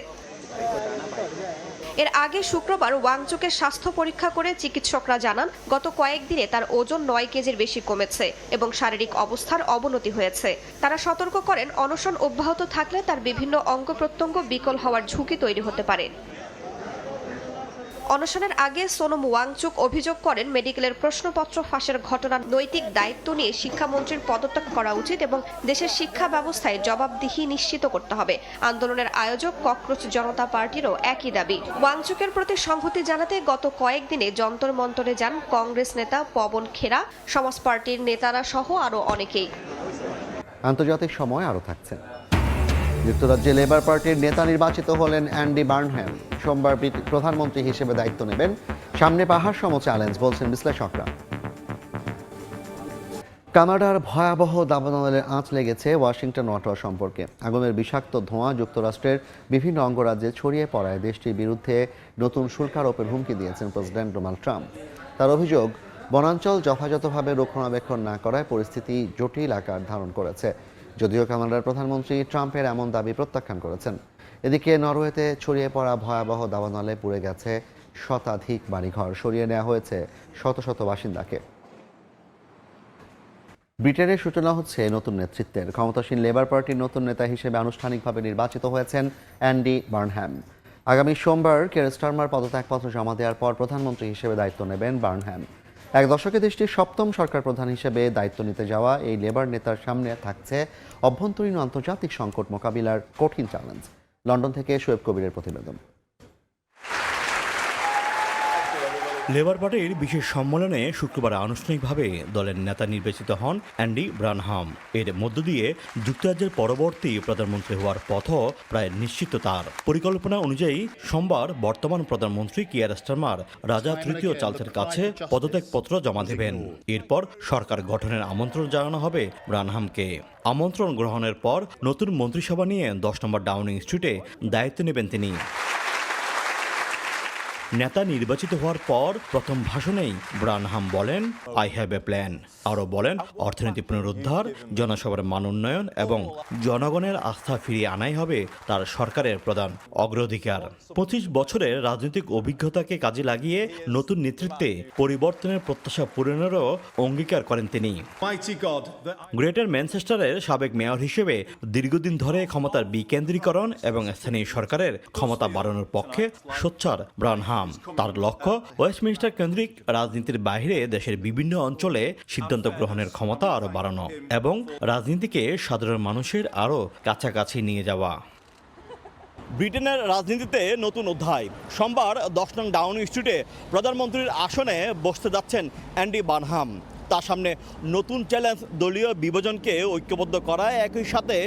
এর আগে শুক্রবার ওয়াংচুকের স্বাস্থ্য পরীক্ষা করে চিকিৎসকরা জানান, গত কয়েকদিনে তার ওজন 9 কেজির বেশি কমেছে এবং শারীরিক অবস্থার অবনতি হয়েছে। তারা সতর্ক করেন, অনশন অব্যাহত থাকলে তার বিভিন্ন অঙ্গ প্রত্যঙ্গ বিকল হওয়ার ঝুঁকি তৈরি হতে পারে। অনশনের আগে সোনম ওয়াংচুক অভিযোগ করেন, মেডিকেলের প্রশ্নপত্র ফাঁসের ঘটনার নৈতিক দায়িত্ব নিয়ে শিক্ষামন্ত্রীর পদত্যাগ করা উচিত এবং দেশের শিক্ষা ব্যবস্থায় জবাবদিহি নিশ্চিত করতে হবে। আন্দোলনের আয়োজক ককরোচ জনতা পার্টিরও একই দাবি। ওয়াংচুকের প্রতি সংহতি জানাতে গত কয়েকদিনে যন্তর মন্তরে যান কংগ্রেস নেতা পবন খেরা, সমাজ পার্টির নেতারা সহ আরও অনেকেই। আন্তর্জাতিক সময় আরও থাকছে। যুক্তরাজ্যে লেবার পার্টির নেতা নির্বাচিত হলেন অ্যান্ডি বার্নহ্যাম। সোমবার প্রধানমন্ত্রী হিসেবে দায়িত্ব নেবেন। সামনে পাহাড় সম চ্যালেঞ্জ, বলছেন বিশ্লেষকরা। কানাডার ভয়াবহ দাবানলের আঁচ লেগেছে ওয়াশিংটন ওয়াটার সম্পর্কে। আগুনের বিষাক্ত ধোঁয়া যুক্তরাষ্ট্রের বিভিন্ন অঙ্গরাজ্যে ছড়িয়ে পড়ায় দেশটির বিরুদ্ধে নতুন শুল্ক আরোপের হুমকি দিয়েছেন প্রেসিডেন্ট ডোনাল্ড ট্রাম্প। তার অভিযোগ, বনাঞ্চল যথাযথভাবে রক্ষণাবেক্ষণ না করায় পরিস্থিতি জটিল আকার ধারণ করেছে। যদিও কানাডার প্রধানমন্ত্রী ট্রাম্পের এমন দাবি প্রত্যাখ্যান করেছেন। এদিকে নরওয়েতে ছড়িয়ে পড়া ভয়াবহ দাবানলে পুড়ে গেছে শতাধিক বাড়িঘর, সরিয়ে নেওয়া হয়েছে শত শত বাসিন্দাকে। ব্রিটেনের সূচনা হচ্ছে নতুন নেতৃত্বের। ক্ষমতাসীন লেবার পার্টির নতুন নেতা হিসেবে আনুষ্ঠানিকভাবে নির্বাচিত হয়েছেন অ্যান্ডি বার্নহ্যাম। আগামী সোমবার কেয়ার স্টারমার পদত্যাগপত্র জমা দেওয়ার পর প্রধানমন্ত্রী হিসেবে দায়িত্ব নেবেন বার্নহ্যাম। এক দশকে দেশটির 7ম সরকার প্রধান হিসেবে দায়িত্ব নিতে যাওয়া এই লেবার নেতার সামনে থাকছে অভ্যন্তরীণ ও আন্তর্জাতিক সংকট মোকাবিলার কঠিন চ্যালেঞ্জ। লন্ডন থেকে শোয়েব কবিরের প্রতিবেদন। লেবার পার্টির বিশেষ সম্মেলনে শুক্রবার আনুষ্ঠানিকভাবে দলের নেতা নির্বাচিত হন অ্যান্ডি বার্নহ্যাম। এর মধ্য দিয়ে যুক্তরাজ্যের পরবর্তী প্রধানমন্ত্রী হওয়ার পথও প্রায় নিশ্চিত তার। পরিকল্পনা অনুযায়ী সোমবার বর্তমান প্রধানমন্ত্রী কিয়ার স্টারমার রাজা তৃতীয় চার্লসের কাছে পদত্যাগপত্র জমা দেবেন। এরপর সরকার গঠনের আমন্ত্রণ জানানো হবে বার্নহ্যামকে। আমন্ত্রণ গ্রহণের পর নতুন মন্ত্রিসভা নিয়ে 10 নম্বর ডাউনিং স্ট্রিটে দায়িত্ব নেবেন তিনি। নেতা নির্বাচিত হওয়ার পর প্রথম ভাষণেই বার্নহ্যাম বলেন, আই হ্যাভ এ প্ল্যান। আরও বলেন, অর্থনীতি পুনরুদ্ধার, জনসভার মান উন্নয়ন এবং জনগণের আস্থা ফিরিয়ে আনাই হবে তার সরকারের প্রধান অগ্রাধিকার। 25 বছরের রাজনৈতিক অভিজ্ঞতাকে কাজে লাগিয়ে নতুন নেতৃত্বে পরিবর্তনের প্রত্যাশা পূরণেরও অঙ্গীকার করেন তিনি। গ্রেটার ম্যানচেস্টারের সাবেক মেয়র হিসেবে দীর্ঘদিন ধরে ক্ষমতার বিকেন্দ্রীকরণ এবং স্থানীয় সরকারের ক্ষমতা বাড়ানোর পক্ষে সোচ্চার বার্নহ্যাম। ব্রানহাম। তার লক্ষ্য ওয়েস্টমিনস্টার কেন্দ্রিক রাজনীতির বাইরে দেশের বিভিন্ন অঞ্চলে সিদ্ধান্ত গ্রহণের ক্ষমতা আরও বাড়ানো এবং রাজনীতিকে সাধারণ মানুষের আরও কাছাকাছি নিয়ে যাওয়া। ব্রিটেনের রাজনীতিতে নতুন অধ্যায়। সোমবার 10 নং ডাউনিং স্ট্রিটে প্রধানমন্ত্রীর আসনে বসতে যাচ্ছেন অ্যান্ডি বার্নহাম। তার সামনে নতুন চ্যালেঞ্জ দলীয় বিভাজনকে ঐক্যবদ্ধ করা, একই সাথে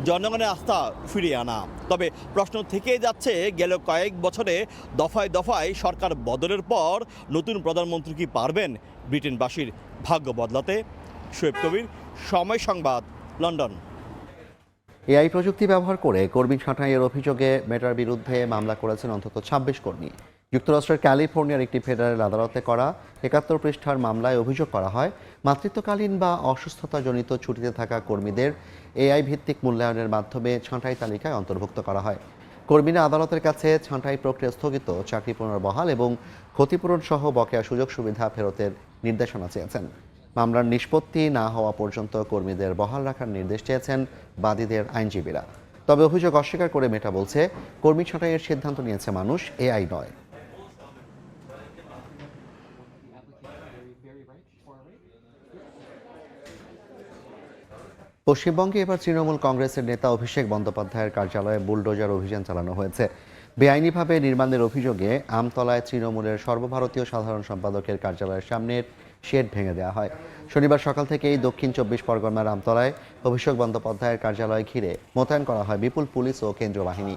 জনগণের আস্থা ফিরিয়ে আনা। তবে প্রশ্ন থেকেই যাচ্ছে, গেল কয়েক বছরে দফায় দফায় সরকার বদলের পর নতুন প্রধানমন্ত্রী কি পারবেন ব্রিটেনবাসীর ভাগ্য বদলাতে? শোয়েব কবির, সময় সংবাদ, লন্ডন। এআই প্রযুক্তি ব্যবহার করে কর্মী ছাঁটাইয়ের অভিযোগে মেটার বিরুদ্ধে মামলা করেছেন অন্তত 26 কর্মী। যুক্তরাষ্ট্রের ক্যালিফোর্নিয়ার একটি ফেডারেল আদালতে করা 71 পৃষ্ঠার মামলায় অভিযোগ করা হয়, মাতৃত্বকালীন বা অসুস্থতাজনিত ছুটিতে থাকা কর্মীদের এআই ভিত্তিক মূল্যায়নের মাধ্যমে ছাঁটাই তালিকায় অন্তর্ভুক্ত করা হয়। কর্মীরা আদালতের কাছে ছাঁটাই প্রক্রিয়া স্থগিত, চাকরি পুনর্বহাল এবং ক্ষতিপূরণ সহ বকেয়া সুযোগ সুবিধা ফেরতের নির্দেশনা চেয়েছেন। মামলার নিষ্পত্তি না হওয়া পর্যন্ত কর্মীদের বহাল রাখার নির্দেশ চেয়েছেন বাদীদের আইনজীবীরা। তবে অভিযোগ অস্বীকার করে মেটা বলছে, কর্মী ছাঁটাইয়ের সিদ্ধান্ত নিয়েছে মানুষ, এআই নয়। পশ্চিমবঙ্গে এবার তৃণমূল কংগ্রেসের নেতা অভিষেক বন্দ্যোপাধ্যায়ের কার্যালয়ে বুলডোজার অভিযান চালানো হয়েছে। বেআইনিভাবে নির্মাণের অভিযোগে আমতলায় তৃণমূলের সর্বভারতীয় সাধারণ সম্পাদকের কার্যালয়ের সামনের শেড ভেঙে দেওয়া হয়। শনিবার সকাল থেকেই দক্ষিণ 24 পরগনার আমতলায় অভিষেক বন্দ্যোপাধ্যায়ের কার্যালয় ঘিরে মোতায়েন করা হয় বিপুল পুলিশ ও কেন্দ্রীয় বাহিনী।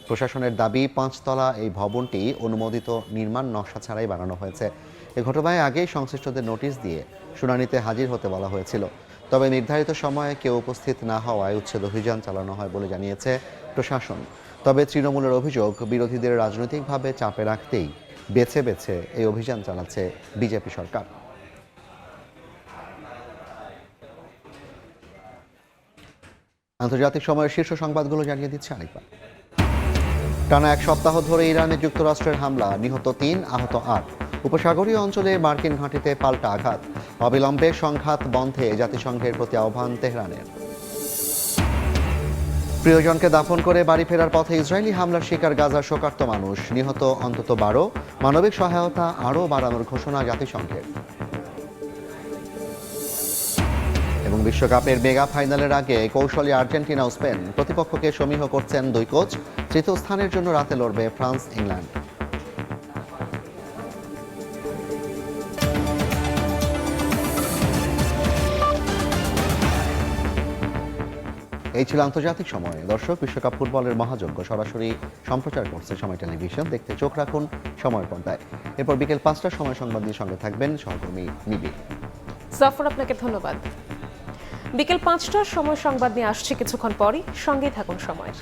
প্রশাসনের দাবি, 5 তলা এই ভবনটি অনুমোদিত নির্মাণ নকশা ছাড়াই বানানো হয়েছে। এ ঘটনায় আগেই সংশ্লিষ্টদের নোটিশ দিয়ে শুনানিতে হাজির হতে বলা হয়েছিল। তবে নির্ধারিত সময়ে কেউ উপস্থিত না হওয়ায় উচ্ছেদ অভিযান চালানো হয় বলে জানিয়েছে প্রশাসন। তবে তৃণমূলের অভিযোগ, বিরোধীদের রাজনৈতিকভাবে চাপে রাখতেই বেছে বেছে এই অভিযান চালাচ্ছে বিজেপি সরকার। আন্তর্জাতিক সময়ের শীর্ষ সংবাদগুলো জানিয়ে দিচ্ছে আরেকবার। টানা 1 সপ্তাহ ধরে ইরানে যুক্তরাষ্ট্রের হামলা, নিহত 3, আহত 8। উপসাগরীয় অঞ্চলে মার্কিন ঘাঁটিতে পাল্টা আঘাত। অবিলম্বে সংঘাত বন্ধে জাতিসংঘের প্রতি আহ্বান তেহরানের। প্রিয়জনকে দাফন করে বাড়ি ফেরার পথে ইসরায়েলি হামলার শিকার গাজার শোকার্ত মানুষ, নিহত অন্তত 12। মানবিক সহায়তা আরও বাড়ানোর ঘোষণা জাতিসংঘের। এবং বিশ্বকাপের মেগা ফাইনালের আগে কৌশলী আর্জেন্টিনা ও স্পেন, প্রতিপক্ষকে সমীহ করছেন 2 কোচ। তৃতীয় স্থানের জন্য রাতে লড়বে ফ্রান্স, ইংল্যান্ড। এই ছিল আন্তর্জাতিক সময়। দর্শক, বিশ্বকাপ ফুটবলের মহাযজ্ঞ সরাসরি সম্প্রচার করছে সময় টেলিভিশন। দেখতে চোখ রাখুন সময়ের পর্দায়। এরপর বিকেল 5টার সময় সংবাদ নিয়ে সঙ্গে থাকবেন সহকর্মী নিবিড়। জাফর, আপনাকে ধন্যবাদ। বিকেল 5টার সময় সংবাদ নিয়ে আসছে কিছুক্ষণ পরই, সঙ্গেই থাকুন সময়ের।